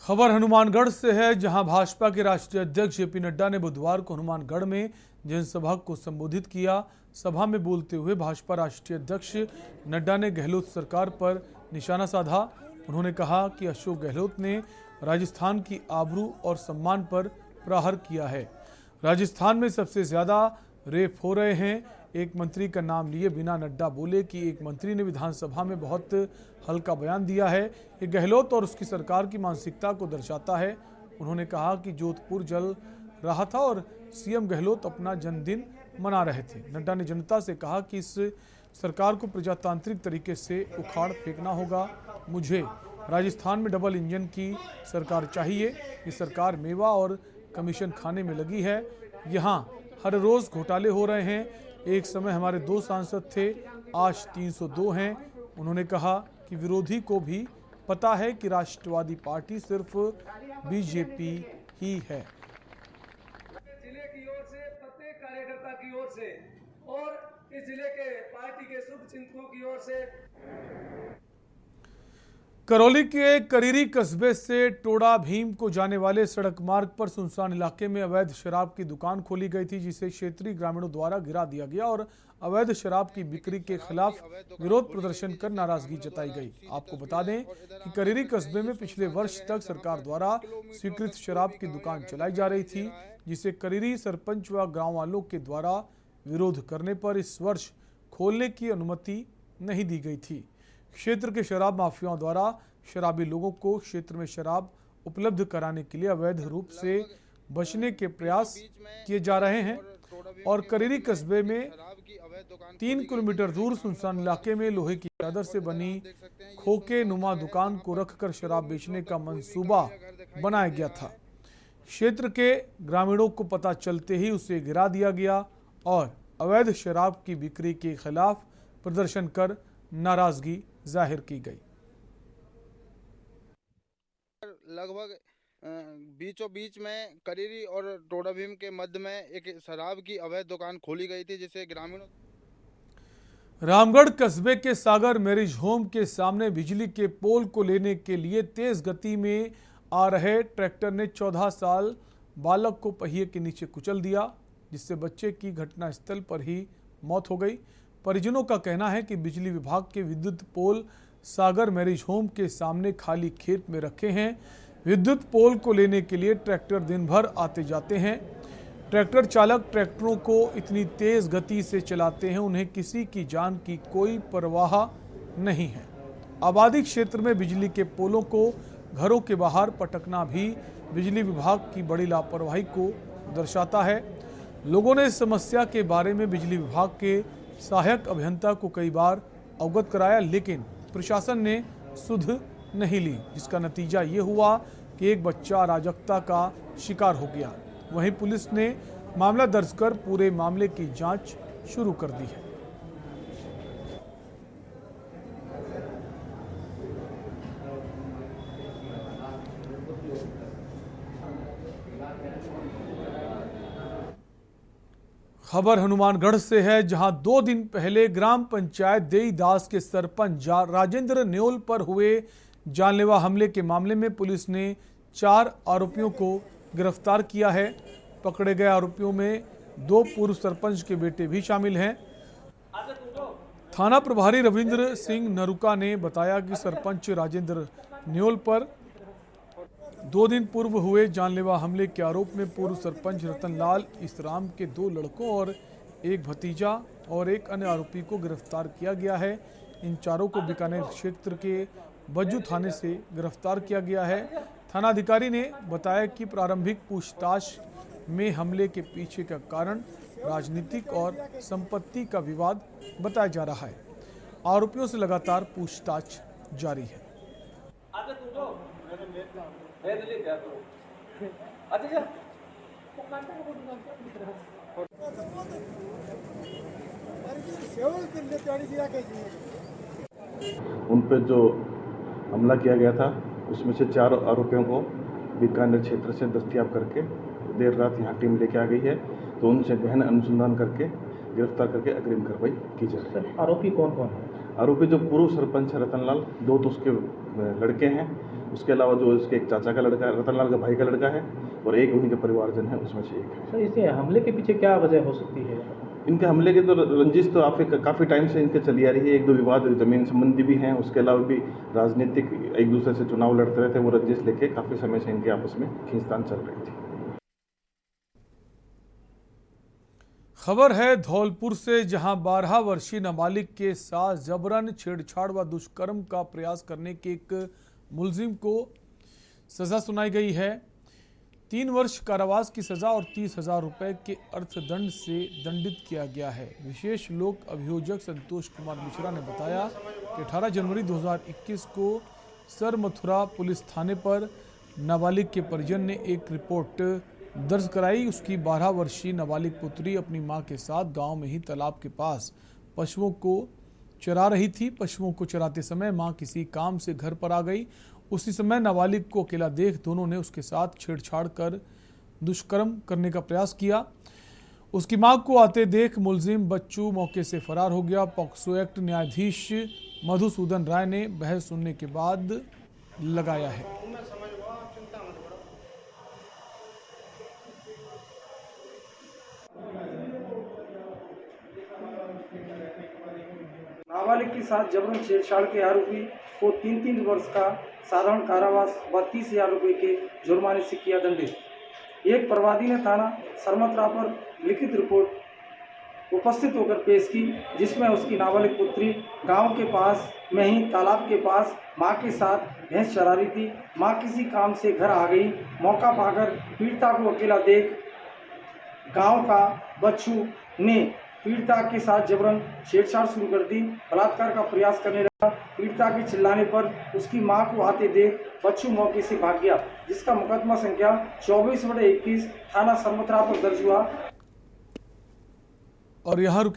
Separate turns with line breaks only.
खबर हनुमानगढ़ से है, जहां भाजपा के राष्ट्रीय अध्यक्ष जेपी नड्डा ने बुधवार को हनुमानगढ़ में जनसभा को संबोधित किया। सभा में बोलते हुए भाजपा राष्ट्रीय अध्यक्ष नड्डा ने गहलोत सरकार पर निशाना साधा। उन्होंने कहा कि अशोक गहलोत ने राजस्थान की आबरू और सम्मान पर प्रहार किया है। राजस्थान में सबसे ज्यादा रेप हो रहे हैं। एक मंत्री का नाम लिए बिना नड्डा बोले कि एक मंत्री ने विधानसभा में बहुत हल्का बयान दिया है। ये गहलोत और उसकी सरकार की मानसिकता को दर्शाता है। उन्होंने कहा कि जोधपुर जल रहा था और सीएम गहलोत अपना जन्मदिन मना रहे थे। नड्डा ने जनता से कहा कि इस सरकार को प्रजातांत्रिक तरीके से उखाड़ फेंकना होगा। मुझे राजस्थान में डबल इंजन की सरकार चाहिए। ये सरकार मेवा और कमीशन खाने में लगी है। यहाँ हर रोज घोटाले हो रहे हैं। एक समय हमारे 2 सांसद थे, आज 302 हैं। उन्होंने कहा कि विरोधी को भी पता है कि राष्ट्रवादी पार्टी सिर्फ बीजेपी ही है।
जिले की ओर से, प्रत्येक कार्यकर्ता की ओर से और इस जिले के पार्टी के शुभचिंतकों की ओर से
करौली के करीरी कस्बे से टोडा भीम को जाने वाले सड़क मार्ग पर सुनसान इलाके में अवैध शराब की दुकान खोली गई थी, जिसे क्षेत्रीय ग्रामीणों द्वारा गिरा दिया गया और अवैध शराब की बिक्री के खिलाफ विरोध प्रदर्शन कर नाराजगी जताई गई। आपको बता दें कि करीरी कस्बे में पिछले वर्ष तक सरकार द्वारा स्वीकृत शराब की दुकान चलाई जा रही थी, जिसे करीरी सरपंच व गाँव वालों के द्वारा विरोध करने पर इस वर्ष खोलने की अनुमति नहीं दी गई थी। क्षेत्र के शराब माफियाओं द्वारा शराबी लोगों को क्षेत्र में शराब उपलब्ध कराने के लिए अवैध रूप से बचने के प्रयास किए जा रहे हैं और करीरी कस्बे में 3 किलोमीटर दूर सुनसान इलाके में लोहे की चादर से बनी खोखे नुमा दुकान को रखकर शराब बेचने का मंसूबा बनाया गया था। क्षेत्र के ग्रामीणों को पता चलते ही उसे गिरा दिया गया और अवैध शराब की बिक्री के खिलाफ प्रदर्शन कर नाराजगी जाहिर की गई।
लगभग बीचों बीच में करीरी और टोडा भीम के मध्य में एक शराब की अवैध दुकान खोली गई थी, जिसे ग्रामीणों
रामगढ़ कस्बे के सागर मैरिज होम के सामने बिजली के पोल को लेने के लिए तेज गति में आ रहे ट्रैक्टर ने 14 साल बालक को पहिए के नीचे कुचल दिया, जिससे बच्चे की घटनास्थल पर ही मौत हो गई। परिजनों का कहना है कि बिजली विभाग के विद्युत पोल सागर मैरिज होम के सामने खाली खेत में रखे हैं। विद्युत पोल को लेने के लिए ट्रैक्टर दिन भर आते जाते हैं। ट्रैक्टर चालक ट्रैक्टरों को इतनी तेज गति से चलाते हैं, उन्हें किसी की जान की कोई परवाह नहीं है। आबादी क्षेत्र में बिजली के पोलों को घरों के बाहर पटकना भी बिजली विभाग की बड़ी लापरवाही को दर्शाता है। लोगों ने इस समस्या के बारे में बिजली विभाग के सहायक अभियंता को कई बार अवगत कराया, लेकिन प्रशासन ने सुध नहीं ली, जिसका नतीजा ये हुआ कि एक बच्चा अराजकता का शिकार हो गया। वहीं पुलिस ने मामला दर्ज कर पूरे मामले की जांच शुरू कर दी है। खबर हनुमानगढ़ से है, जहां 2 दिन पहले ग्राम पंचायत देईदास के सरपंच राजेंद्र न्योल पर हुए जानलेवा हमले के मामले में पुलिस ने 4 आरोपियों को गिरफ्तार किया है। पकड़े गए आरोपियों में 2 पूर्व सरपंच के बेटे भी शामिल हैं। थाना प्रभारी रविंद्र सिंह नरुका ने बताया कि सरपंच राजेंद्र न्योल पर 2 दिन पूर्व हुए जानलेवा हमले के आरोप में पूर्व सरपंच रतनलाल इसराम के 2 लड़कों और एक भतीजा और एक अन्य आरोपी को गिरफ्तार किया गया है। इन चारों को बीकानेर क्षेत्र के बज्जू थाने से गिरफ्तार किया गया है। थानाधिकारी ने बताया कि प्रारंभिक पूछताछ में हमले के पीछे का कारण राजनीतिक और संपत्ति का विवाद बताया जा रहा है। आरोपियों से लगातार पूछताछ जारी है।
उन पर जो हमला किया गया था, उसमें से 4 आरोपियों को बीकानेर क्षेत्र से दस्तयाब करके देर रात यहाँ टीम लेके आ गई है, तो उनसे गहन अनुसंधान करके गिरफ्तार करके अग्रिम कार्रवाई की जा रही है।
आरोपी कौन कौन है?
आरोपी जो पूर्व सरपंच रतनलाल, 2 तो उसके लड़के हैं, उसके अलावा जो इसके एक चाचा का लड़का, रतनलाल का भाई का लड़का है, और एक उन्हीं के परिवारजन है, उसमें से एक है।
सर, इसे हमले के पीछे क्या वजह हो सकती है?
इनके हमले के तो रंजिश तो काफ़ी टाइम से इनके चली आ रही है। एक दो विवाद ज़मीन संबंधी भी हैं, उसके अलावा भी राजनीतिक एक दूसरे से चुनाव लड़ते रहे थे, वो रंजिश लेके काफ़ी समय से इनके आपस में खींचतान चल रही थी।
खबर है धौलपुर से, जहां 12 वर्षीय नाबालिग के साथ जबरन छेड़छाड़ व दुष्कर्म का प्रयास करने के एक मुलजिम को सजा सुनाई गई है। 3 वर्ष कारावास की सजा और 30,000 रुपए के अर्थदंड से दंडित किया गया है। विशेष लोक अभियोजक संतोष कुमार मिश्रा ने बताया कि 18 जनवरी 2021 को सर मथुरा पुलिस थाने पर नाबालिग के परिजन ने एक रिपोर्ट दर्ज कराई। उसकी 12 वर्षीय नाबालिग पुत्री अपनी मां के साथ गांव में ही तालाब के पास पशुओं को चरा रही थी। पशुओं को चराते समय मां किसी काम से घर पर आ गई। उसी समय नाबालिग को अकेला देख दोनों ने उसके साथ छेड़छाड़ कर दुष्कर्म करने का प्रयास किया। उसकी मां को आते देख मुलजिम बच्चू मौके से फरार हो गया। पॉक्सो एक्ट न्यायाधीश मधुसूदन राय ने बहस सुनने के बाद लगाया है।
नाबालिग के साथ जबरन छेड़छाड़ के आरोपी को 3 वर्ष का साधारण कारावास व 30,000 रुपये के जुर्माने से किया दंडित। एक प्रवादी ने थाना सरमथुरा पर लिखित रिपोर्ट उपस्थित होकर पेश की, जिसमें उसकी नाबालिग पुत्री गांव के पास में ही तालाब के पास मां के साथ भैंस चरा रही थी। मां किसी काम से घर आ गई। मौका पाकर पीड़िता को अकेला देख गांव का बच्चू ने पीड़िता के साथ जबरन छेड़छाड़ शुरू कर दी। बलात्कार का प्रयास करने लगा। पीड़िता के चिल्लाने पर उसकी मां को आते देख बच्चू मौके से भाग गया, जिसका मुकदमा संख्या 24/21 थाना सरमथुरा पर दर्ज हुआ।
और यहाँ रुके।